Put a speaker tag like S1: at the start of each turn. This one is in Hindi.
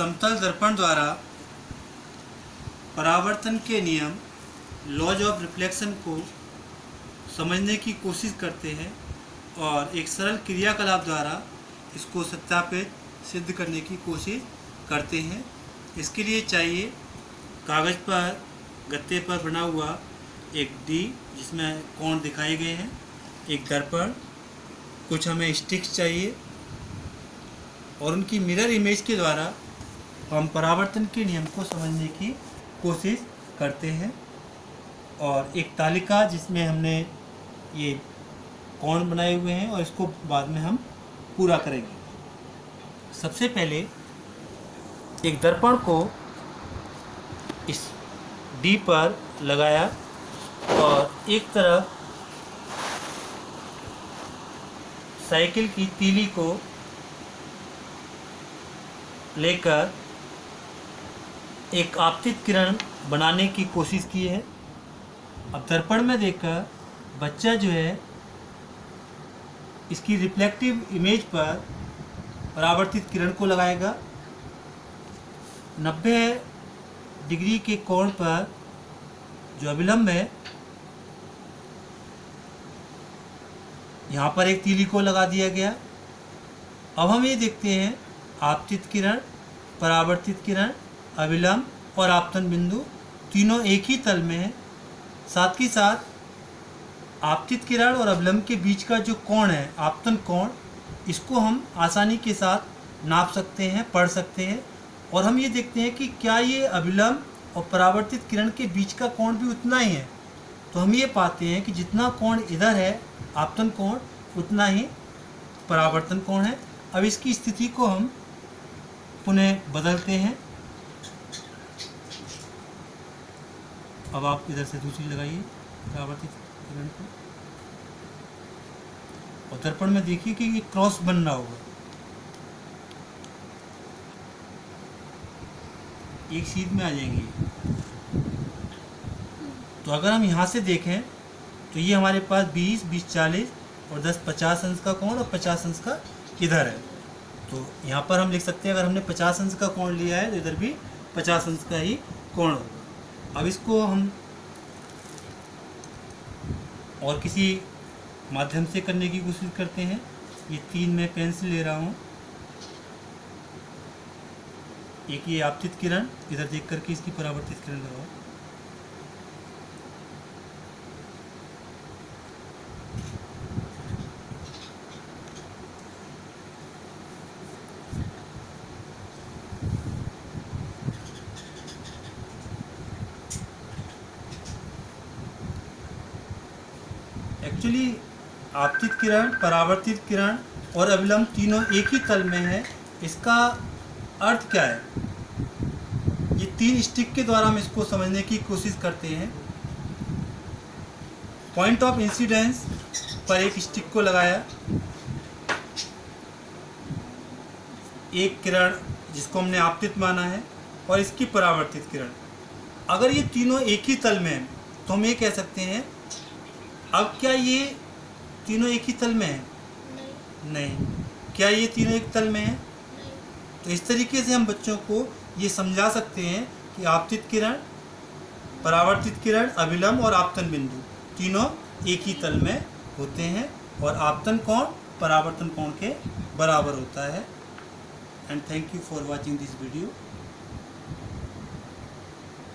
S1: समतल दर्पण द्वारा परावर्तन के नियम लॉज ऑफ रिफ्लेक्शन को समझने की कोशिश करते हैं और एक सरल क्रियाकलाप द्वारा इसको सत्यापित सिद्ध करने की कोशिश करते हैं। इसके लिए चाहिए कागज़ पर गत्ते पर बना हुआ एक डी जिसमें कोण दिखाए गए हैं, एक दर्पण, कुछ हमें स्टिक्स चाहिए और उनकी मिरर इमेज के द्वारा हम परावर्तन के नियम को समझने की कोशिश करते हैं और एक तालिका जिसमें हमने ये कोण बनाए हुए हैं और इसको बाद में हम पूरा करेंगे। सबसे पहले एक दर्पण को इस डी पर लगाया और एक तरफ साइकिल की तीली को लेकर एक आपतित किरण बनाने की कोशिश की है। अब दर्पण में देखकर बच्चा जो है इसकी रिफ्लेक्टिव इमेज पर परावर्तित किरण को लगाएगा। 90 डिग्री के कोण पर जो अभिलंब है यहाँ पर एक तीली को लगा दिया गया। अब हम ये देखते हैं आपतित किरण, परावर्तित किरण, अभिलंब और आपतन बिंदु तीनों एक ही तल में है। साथ ही साथ आपतित किरण और अभिलंब के बीच का जो कोण है, आपतन कोण, इसको हम आसानी के साथ नाप सकते हैं, पढ़ सकते हैं और हम ये देखते हैं कि क्या ये अभिलंब और परावर्तित किरण के बीच का कोण भी उतना ही है। तो हम ये पाते हैं कि जितना कोण इधर है आपतन कोण, उतना ही परावर्तन कोण है। अब इसकी स्थिति को हम पुनः बदलते हैं। अब आप इधर से दूसरी लगाइए परावर्तित किरण को और दर्पण में देखिए कि ये क्रॉस बन रहा होगा, एक सीध में आ जाएंगे। तो अगर हम यहाँ से देखें तो ये हमारे पास 20, 20, 40 और 10, 50 अंश का कोण और 50 अंश का इधर है। तो यहाँ पर हम लिख सकते हैं अगर हमने 50 अंश का कोण लिया है तो इधर भी 50 अंश का ही कोण होगा। अब इसको हम और किसी माध्यम से करने की कोशिश करते हैं। ये 3 मैं पेंसिल ले रहा हूँ। एक ये आपतित किरण, इधर देख करके इसकी परावर्तित किरण लगाओ। एक्चुअली आपतित किरण, परावर्तित किरण और अभिलंब तीनों एक ही तल में है। इसका अर्थ क्या है? ये 3 स्टिक के द्वारा हम इसको समझने की कोशिश करते हैं। पॉइंट ऑफ इंसिडेंस पर एक स्टिक को लगाया, एक किरण जिसको हमने आपतित माना है और इसकी परावर्तित किरण। अगर ये तीनों एक ही तल में है तो हम ये कह सकते हैं। अब क्या ये तीनों एक ही तल में है? नहीं। क्या ये तीनों एक तल में है? तो इस तरीके से हम बच्चों को ये समझा सकते हैं कि आपतित किरण, परावर्तित किरण, अभिलंब और आपतन बिंदु तीनों एक ही तल में होते हैं और आपतन कोण परावर्तन कोण के बराबर होता है। And thank you for watching this video.